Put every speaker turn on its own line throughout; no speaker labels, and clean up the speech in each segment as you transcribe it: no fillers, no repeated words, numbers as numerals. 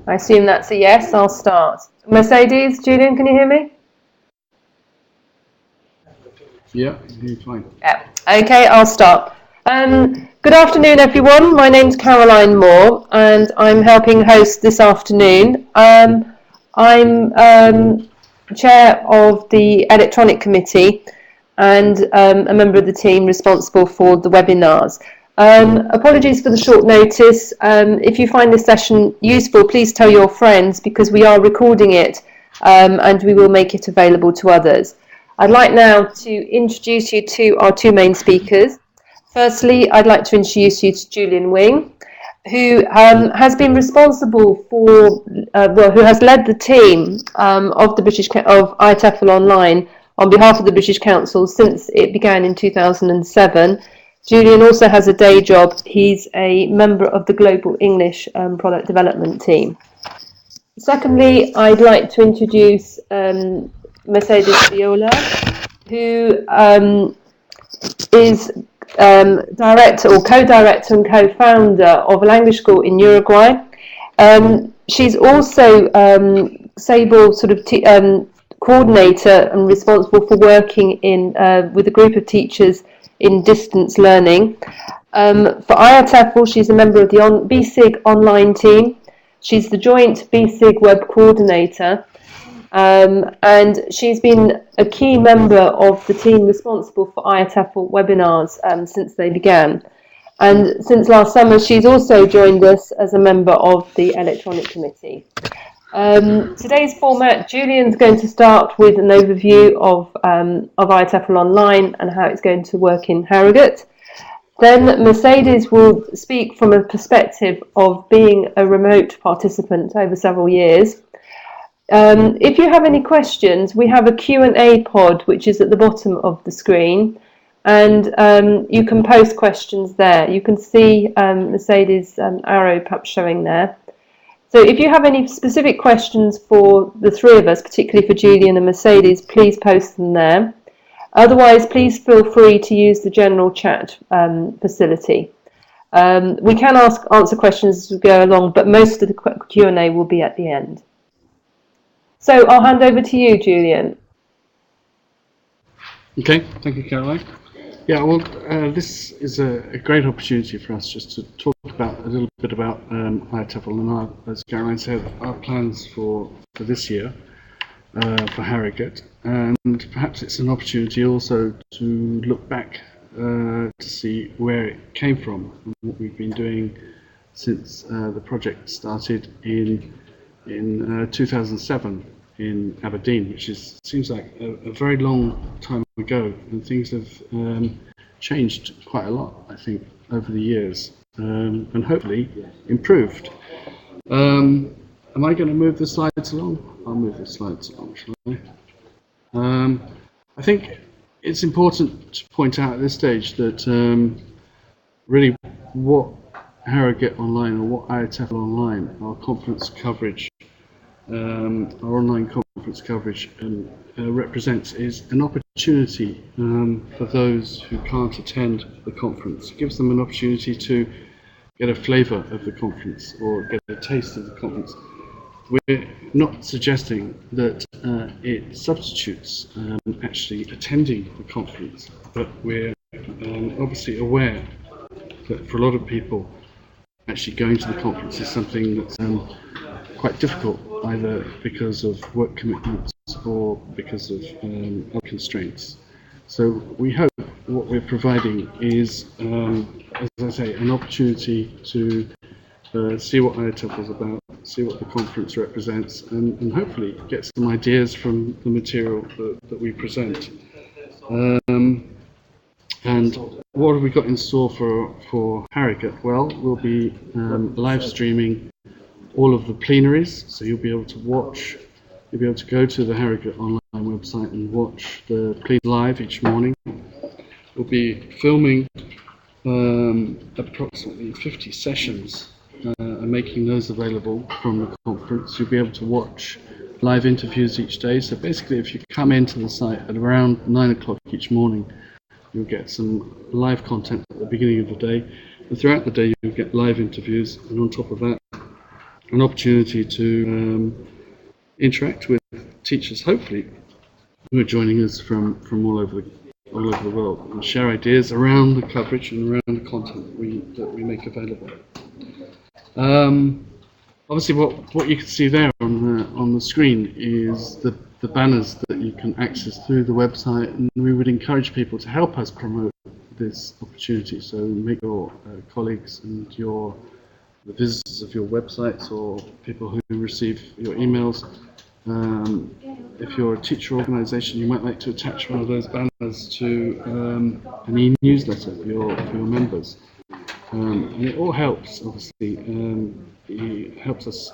I assume that's a yes. I'll start. Mercedes, Julian, can you hear me?
Yeah, you're fine.
Yeah. Okay, I'll start. Good afternoon, everyone. My name's Caroline Moore, and I'm helping host this afternoon. I'm chair of the electronic committee and a member of the team responsible for the webinars. Apologies for the short notice. If you find this session useful, please tell your friends because we are recording it and we will make it available to others. I'd like now to introduce you to our two main speakers. Firstly, I'd like to introduce you to Julian Wing, who has been responsible for, who has led the team of IATEFL Online on behalf of the British Council since it began in 2007. Julian also has a day job. He's a member of the Global English Product Development team. Secondly, I'd like to introduce Mercedes Viola, who is director or co-director and co-founder of a language school in Uruguay. She's also SABLE sort of coordinator and responsible for working in with a group of teachers in distance learning. For IATEFL, she's a member of the BSIG online team. She's the joint BSIG web coordinator. And she's been a key member of the team responsible for IATEFL webinars since they began. And since last summer, she's also joined us as a member of the electronic committee. Today's format, Julian's going to start with an overview of IATEFL Online and how it's going to work in Harrogate. Then Mercedes will speak from a perspective of being a remote participant over several years. If you have any questions, we have a Q&A pod which is at the bottom of the screen, and you can post questions there. You can see Mercedes' arrow perhaps showing there. So if you have any specific questions for the three of us, particularly for Julian and Mercedes, please post them there. Otherwise, please feel free to use the general chat facility. We can answer questions as we go along, but most of the Q&A will be at the end. So I'll hand over to you, Julian.
Okay, thank you, Caroline. Yeah, well, this is a great opportunity for us just to talk about a little bit about IATEFL and as Caroline said, our plans for this year for Harrogate, and perhaps it's an opportunity also to look back to see where it came from and what we've been doing since the project started in 2007 in Aberdeen, which seems like a very long time ago, and things have changed quite a lot, I think, over the years, and hopefully improved. Am I going to move the slides along? I'll move the slides along, shall I? I think it's important to point out at this stage that really what Harrogate Online, or what IATEFL Online, our conference coverage, our online conference coverage represents is an opportunity for those who can't attend the conference. It gives them an opportunity to get a flavour of the conference or get a taste of the conference. We're not suggesting that it substitutes actually attending the conference, but we're obviously aware that for a lot of people actually going to the conference is something that's quite difficult, either because of work commitments or because of constraints. So we hope what we're providing is, as I say, an opportunity to see what IATEFL is about, see what the conference represents, and hopefully get some ideas from the material that we present. And what have we got in store for Harrogate? Well, we'll be live streaming all of the plenaries, so you'll be able to watch, you'll be able to go to the Harrogate Online website and watch the plenary live each morning. We'll be filming approximately 50 sessions and making those available from the conference. You'll be able to watch live interviews each day. So basically, if you come into the site at around 9 o'clock each morning, you'll get some live content at the beginning of the day. And throughout the day you get live interviews, and on top of that, an opportunity to interact with teachers, hopefully, who are joining us from all over the world, and share ideas around the coverage and around the content that we make available. Obviously, what you can see there on the screen is the banners that you can access through the website, and we would encourage people to help us promote this opportunity. So make your colleagues and the visitors of your websites, or people who receive your emails. If you're a teacher organisation, you might like to attach one of those banners to an e-newsletter for your members. And it all helps, obviously. It helps us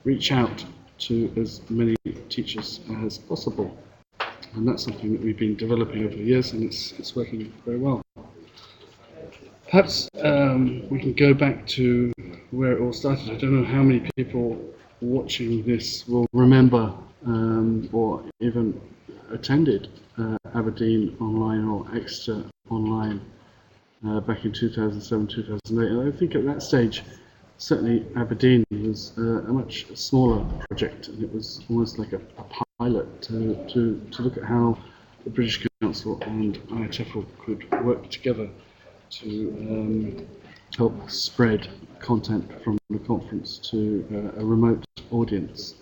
reach out to as many teachers as possible. And that's something that we've been developing over the years, and it's working very well. Perhaps we can go back to where it all started. I don't know how many people watching this will remember or even attended Aberdeen Online or Exeter Online back in 2007, 2008. And I think at that stage, certainly Aberdeen was a much smaller project, and it was almost like a pilot to look at how the British Council and IATEFL could work together to help spread content from the conference to a remote audience.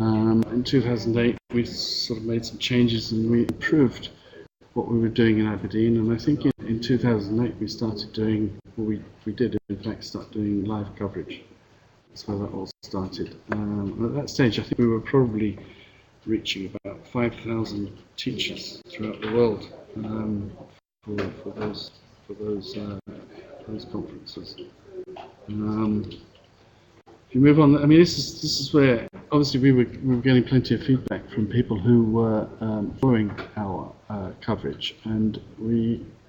In 2008, we sort of made some changes and we improved what we were doing in Aberdeen, and I think in 2008 we started doing, well, we did in fact start doing live coverage. That's where that all started. At that stage, I think we were probably reaching about 5,000 teachers throughout the world for those conferences. If you move on, I mean, this is where obviously we were getting plenty of feedback from people who were following our coverage, and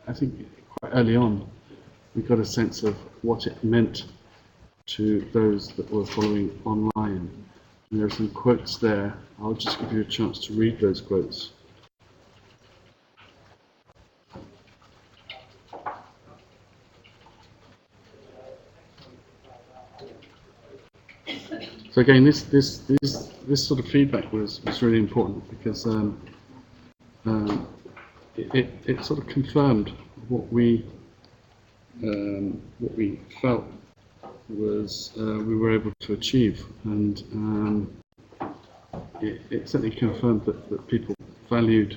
I think quite early on we got a sense of what it meant to those that were following online. And there are some quotes there. I'll just give you a chance to read those quotes. So again, this sort of feedback was really important, because it sort of confirmed what we felt was we were able to achieve, and it certainly confirmed that people valued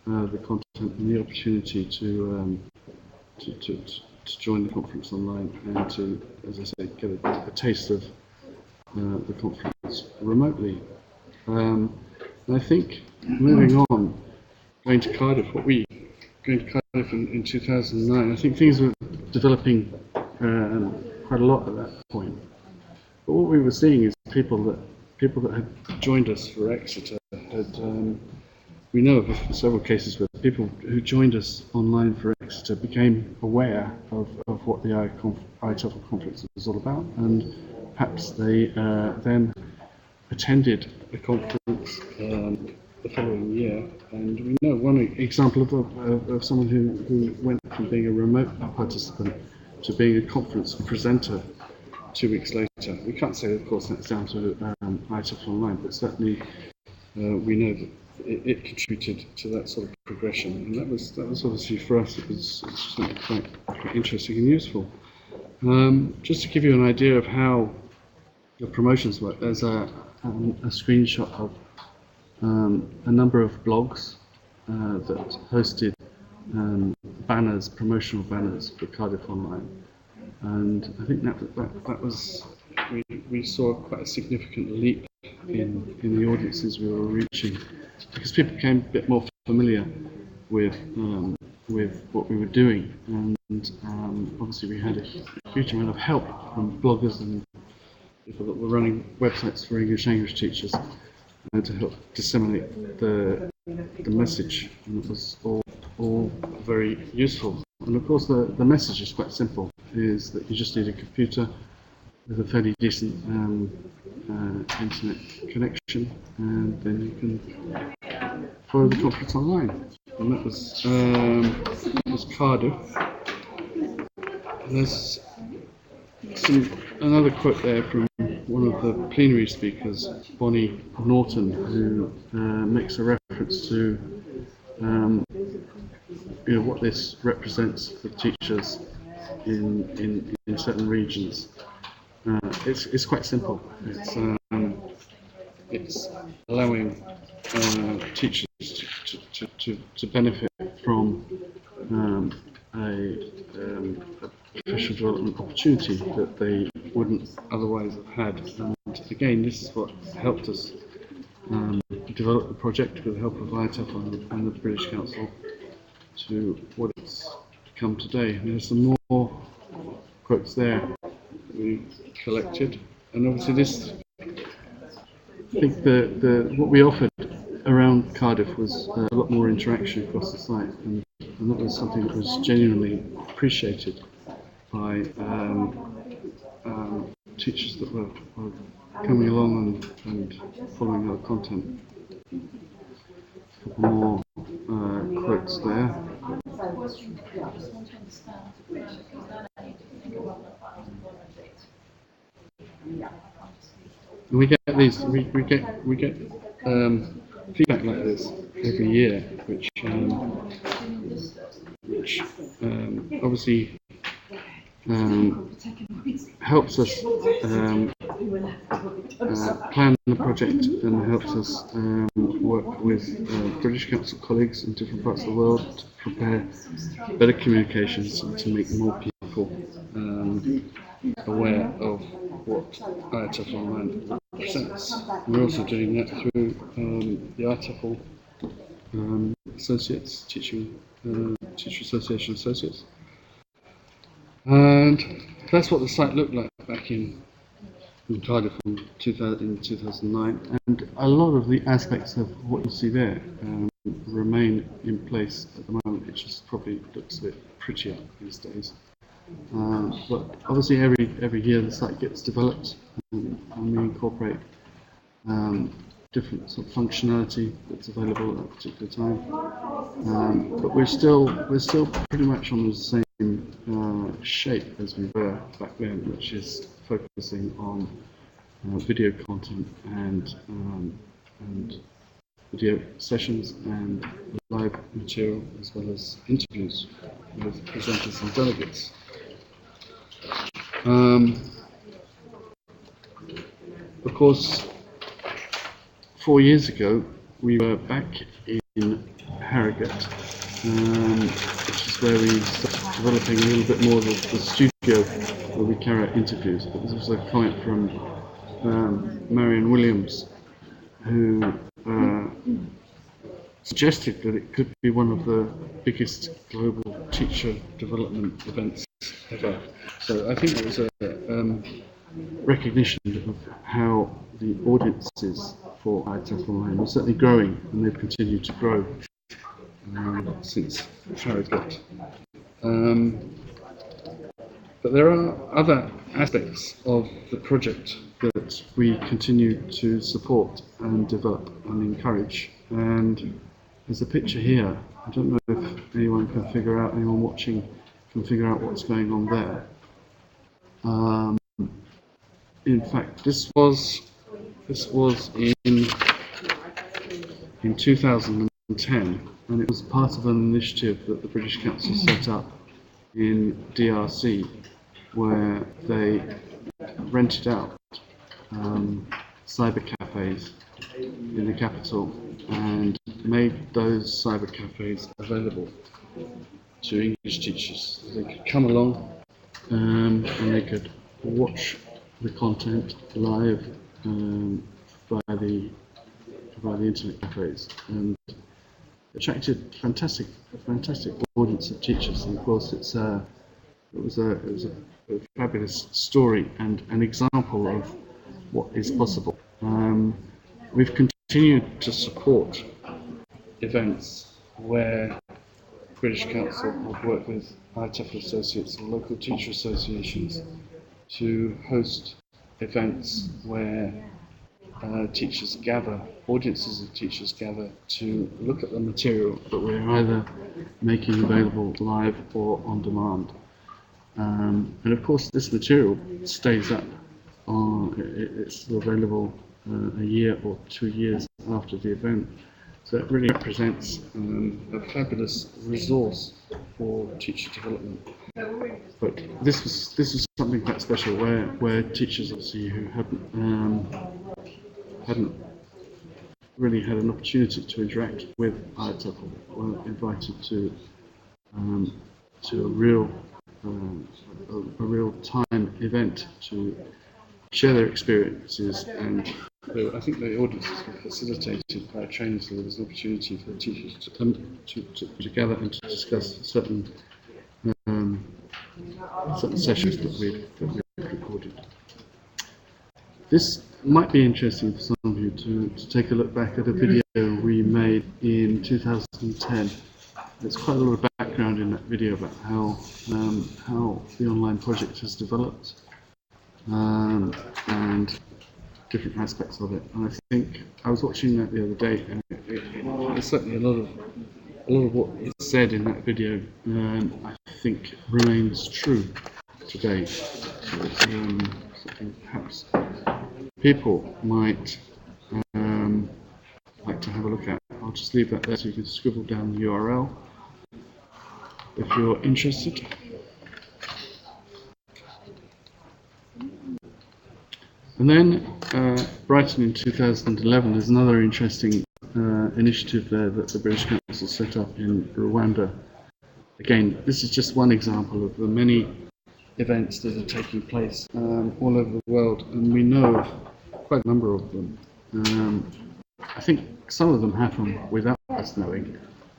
the content and the opportunity to join the conference online and to, as I say, get a taste of the conference remotely. And I think moving on, going to Cardiff in 2009, I think things were developing quite a lot at that point. But what we were seeing is people that had joined us for Exeter had. We know of several cases where people who joined us online for Exeter became aware of what the IATEFL conference was all about, and perhaps they then attended the conference the following year. And we know one example of someone who went from being a remote participant to being a conference presenter 2 weeks later. We can't say, of course, that's down to IATEFL Online, but certainly we know that it contributed to that sort of progression, and that was obviously for us, it was quite interesting and useful. Just to give you an idea of how the promotions work, there's a screenshot of a number of blogs that hosted banners, promotional banners for Cardiff Online, and I think that was, we saw quite a significant leap in the audiences we were reaching, because people became a bit more familiar with what we were doing, and obviously we had a huge amount of help from bloggers and people that were running websites for English language teachers to help disseminate the message, and it was all very useful. And of course the message is quite simple, is that you just need a computer with a fairly decent internet connection, and then you can follow the conference online. And that was Cardiff. There's another quote there from one of the plenary speakers, Bonnie Norton, who makes a reference to what this represents for teachers in certain regions. It's quite simple. It's allowing teachers to benefit from a professional development opportunity that they wouldn't otherwise have had. And again, this is what helped us develop the project with the help of IATEFL and the British Council to what it's become today. And there's some more quotes there that we collected, and obviously this, I think what we offered around Cardiff was a lot more interaction across the site, and that was something that was genuinely appreciated by teachers that were coming along and following our content. A couple more quotes there. We get these. We get feedback like this every year, which obviously helps us plan the project and helps us work with British Council colleagues in different parts of the world to prepare better communications and to make more people aware of what IATEFL Online represents. We're also doing that through the IATEFL Associates, Teacher Association Associates. And that's what the site looked like back in Cardiff in 2009. And a lot of the aspects of what you see there remain in place at the moment. It just probably looks a bit prettier these days. But obviously every year the site gets developed and we incorporate different sort of functionality that's available at a particular time. But we're still pretty much on the same shape as we were back then, which is focusing on video content and video sessions and live material, as well as interviews with presenters and delegates. Of course, 4 years ago we were back in Harrogate, which is where we started developing a little bit more of the studio where we carry out interviews. But this was a comment from Marion Williams, who suggested that it could be one of the biggest global teacher development events ever. So I think it was a recognition of how the audiences for IATEFL Online are certainly growing, and they've continued to grow since Harrogate. But there are other aspects of the project that we continue to support and develop and encourage. And there's a picture here. I don't know if anyone watching can figure out what's going on there. In fact, this was in 2010, and it was part of an initiative that the British Council set up in DRC, where they rented out cyber cafes in the capital and made those cyber cafes available to English teachers. They could come along and they could watch the content live via the internet cafes, and attracted fantastic audience of teachers. And of course, it was a fabulous story and an example of what is possible. We've continued to support events where British Council have worked with IATEFL associates and local teacher associations to host events where teachers gather, audiences of teachers gather to look at the material that we're either making available live or on demand. And of course this material stays up. It's still available a year or 2 years after the event. So it really represents a fabulous resource for teacher development. But this was something quite special, where teachers obviously who hadn't really had an opportunity to interact with IATEFL were invited to a real time event to share their experiences, and I think the audiences were facilitated by training, so there was an opportunity for teachers to gather and to discuss certain sessions that we've recorded. This might be interesting for some of you to take a look back at a video we made in 2010. There's quite a lot of background in that video about how the online project has developed and different aspects of it. And I think I was watching that the other day, and there's certainly a lot of what is said in that video I think remains true today. So it's something perhaps people might like to have a look at. I'll just leave that there so you can scribble down the URL if you're interested. And then Brighton in 2011, there's another interesting initiative there that the British Council set up in Rwanda. Again, this is just one example of the many events that are taking place all over the world, and we know of quite a number of them. I think some of them happen without us knowing,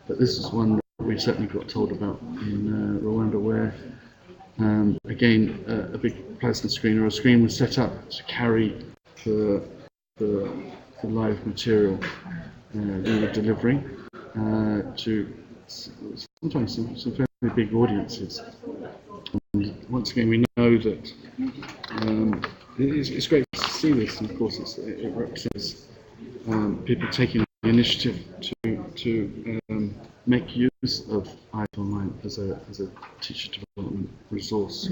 but this is one that we certainly got told about in Rwanda, where again a big plasma screen or a screen was set up to carry the live material we were delivering to sometimes some fairly big audiences. And once again, we know that it's great to see this, and of course it represents people taking the initiative to make use of IATEFL Online as a teacher development resource.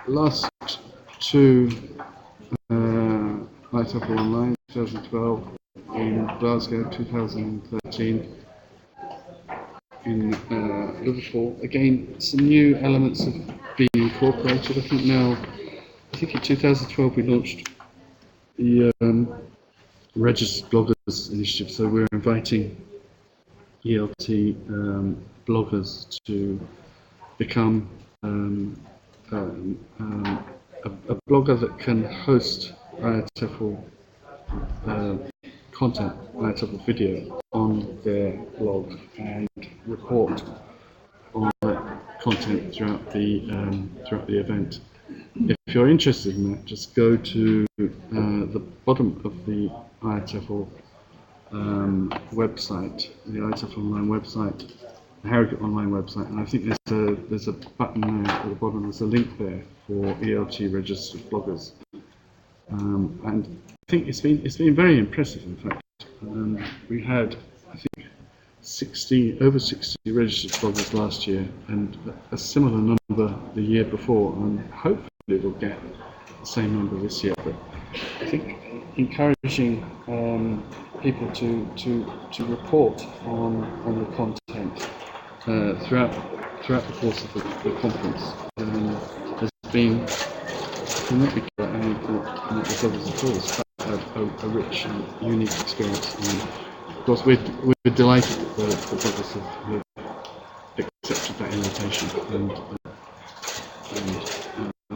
Last two IATEFL Online, 2012 in Glasgow, 2013 in Liverpool. Again, some new elements have been incorporated. I think in 2012 we launched the Registered Bloggers Initiative, so we're inviting ELT bloggers to become a blogger that can host IATEFL content, IATEFL video on their blog and report on that content throughout the event. If you're interested in that, just go to the bottom of the IATEFL website, the IATEFL Online website, the Harrogate Online website, and I think there's a button there at the bottom. There's a link there for ELT registered bloggers, and I think it's been very impressive. In fact, we had over 60 registered bloggers last year, and a similar number the year before, and hopefully we'll get the same number this year. But I think encouraging people to report on the content throughout the course of the conference has been, from what we get and what the bloggers have told us, a rich and unique experience. And of course, we're delighted that the bloggers have accepted that invitation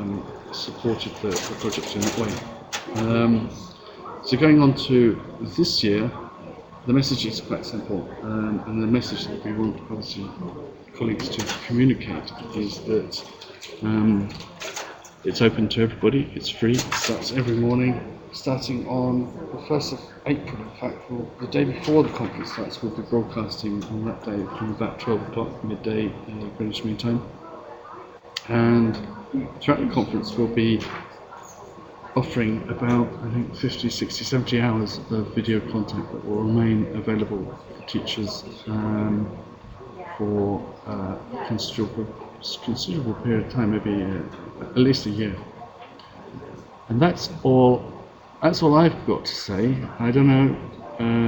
and supported the project in that way. So going on to this year, the message is quite simple, and the message that we want, obviously, colleagues to communicate is that it's open to everybody, it's free, it starts every morning. Starting on the 1st of April, in fact, the day before the conference starts, we'll be broadcasting on that day from about 12 o'clock, midday, Greenwich Mean Time. And throughout the conference, we'll be offering about, I think, 50, 60, 70 hours of video content that will remain available for teachers for a considerable period of time, maybe at least a year. And that's all I've got to say. I don't know,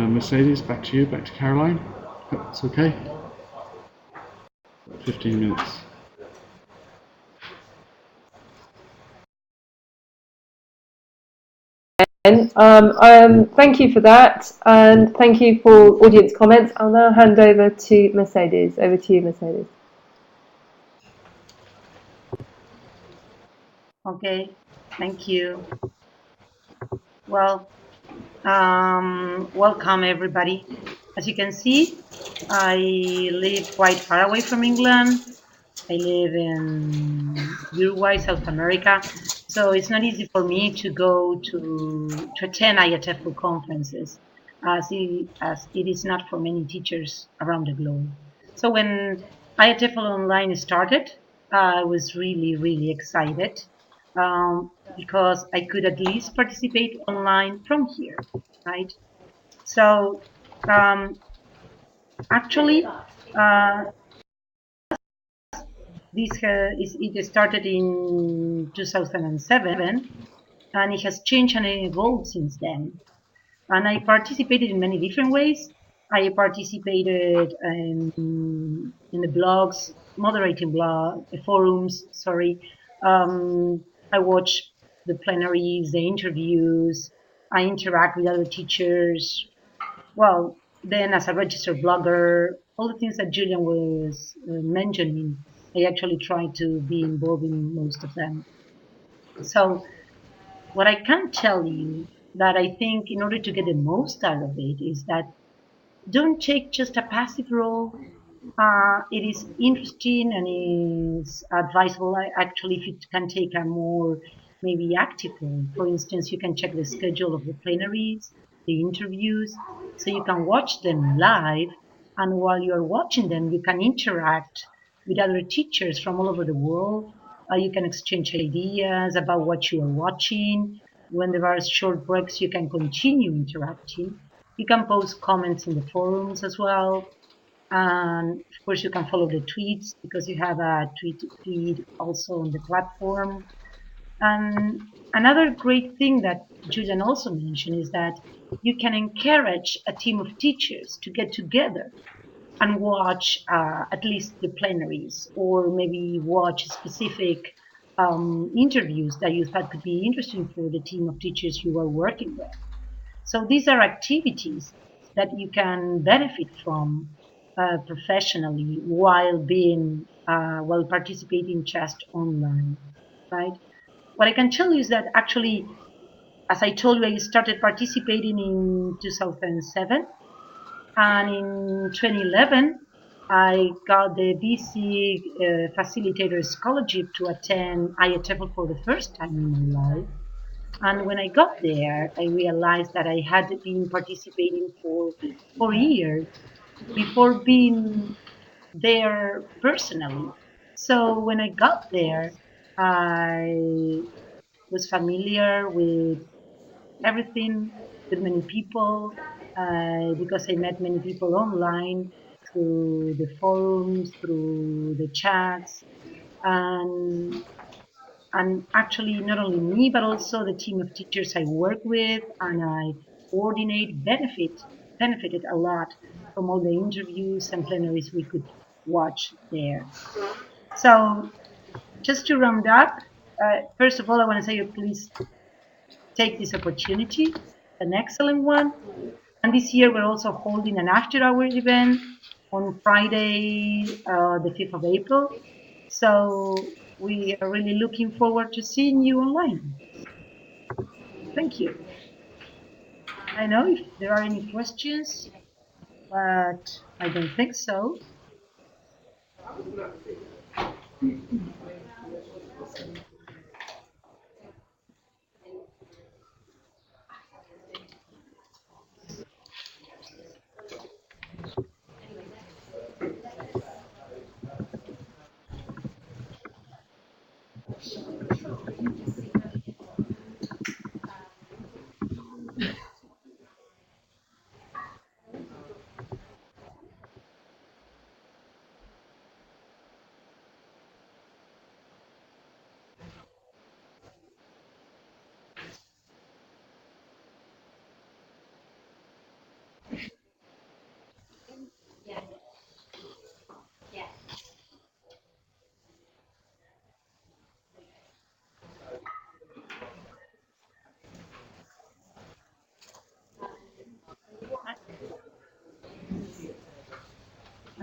Mercedes, back to you, back to Caroline. It's okay? 15 minutes.
Thank you for that, and thank you for audience comments. I'll now hand over to Mercedes. Over to you, Mercedes.
Okay, thank you. Well, welcome everybody. As you can see, I live quite far away from England. I live in Uruguay, South America, so it's not easy for me to go to attend IATEFL conferences, as it is not for many teachers around the globe. So when IATEFL Online started, I was really excited because I could at least participate online from here, right? So actually, it started in 2007, and it has changed and evolved since then. And I participated in many different ways. I participated in the blogs, moderating forums. Sorry, I watch the plenaries, the interviews. I interact with other teachers. Well, then as a registered blogger, all the things that Julian was mentioning, I actually try to be involved in most of them. So what I can tell you that I think in order to get the most out of it is that don't take just a passive role. It is interesting and is advisable actually if you can take a more maybe active role. For instance, you can check the schedule of the plenaries, the interviews, so you can watch them live, and while you're watching them, you can interact with other teachers from all over the world. You can exchange ideas about what you are watching. When there are short breaks, you can continue interacting. You can post comments in the forums as well. And of course, you can follow the tweets because you have a tweet feed also on the platform. And another great thing that Julian also mentioned is that you can encourage a team of teachers to get together and watch at least the plenaries, or maybe watch specific interviews that you thought could be interesting for the team of teachers you are working with. So these are activities that you can benefit from professionally while while participating just online, right? What I can tell you is that actually, as I told you, I started participating in 2007, and in 2011, I got the BC Facilitator Scholarship to attend IATEFL for the first time in my life. And when I got there, I realized that I had been participating for 4 years before being there personally. So when I got there, I was familiar with everything, with many people, because I met many people online through the forums, through the chats, and actually not only me but also the team of teachers I work with and I coordinate benefited a lot from all the interviews and plenaries we could watch there. So just to round up, first of all, I want to say please take this opportunity, an excellent one. And this year we're also holding an after-hours event on Friday, the 5th of April. So we are really looking forward to seeing you online. Thank you. I don't know if there are any questions, but I don't think so.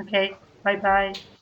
Okay, bye bye.